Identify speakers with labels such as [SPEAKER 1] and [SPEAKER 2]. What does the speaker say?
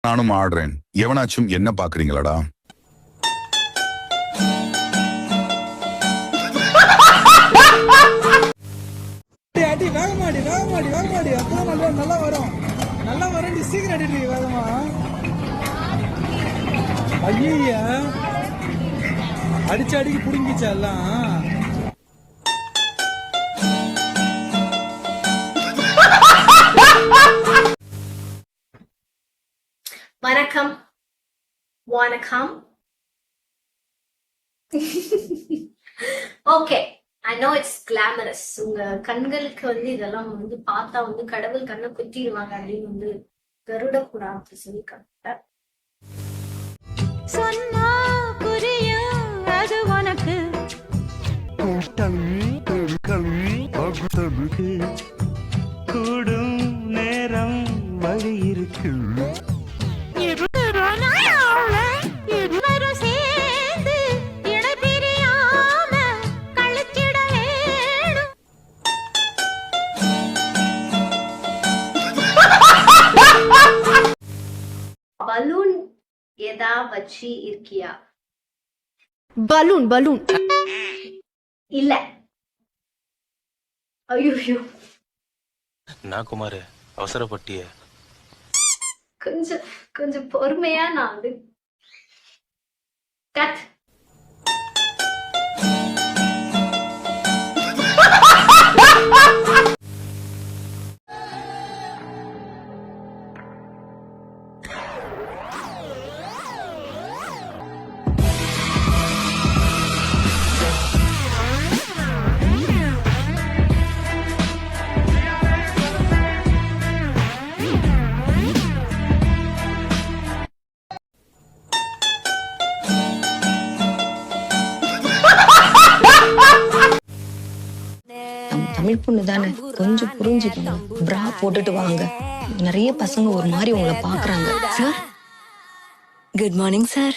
[SPEAKER 1] நானும் ஆடுறேன். எவனாச்சும் என்ன பாக்குறீங்களாடா?
[SPEAKER 2] அடி வேகமாடி வேகமாடி வேகமாடி அப்பதான் நல்லா வரும் நல்லா வரும். சீக்கிரம் அடி வேகமா. ஐயா அடிச்சு அடிக்கு புடுங்கிச்சா எல்லாம்.
[SPEAKER 3] வணக்கம் வணக்கம். Okay, I know it's glamorous. உங்க கண்களுக்கு வந்து இதெல்லாம் வந்து பார்த்தா வந்து கடவுள் கண்ணை குத்திடுவாங்க அப்படின்னு வந்து கருடக்கூடாது சொல்லிக்காங்க.
[SPEAKER 4] சொன்னா புரியும் அது உனக்கு.
[SPEAKER 5] கூடும் நேரம் வழி இருக்கு.
[SPEAKER 3] பலூன் எதா வச்சு இருக்கியா?
[SPEAKER 6] பலூன் பலூன்
[SPEAKER 3] இல்ல. ஐயோ
[SPEAKER 7] நான் குமார் அவசரப்பட்டிய.
[SPEAKER 3] கொஞ்சம் கொஞ்சம் பொறுமையா நான் வந்து கட்.
[SPEAKER 6] தமிழ் பொண்ணு தானே, கொஞ்சம் புரிஞ்சுக்கோங்க. பிரா போட்டுட்டு வாங்க. நிறைய பசங்க ஒரு மாதிரி உங்களை பாக்குறாங்க. Sir, good morning sir.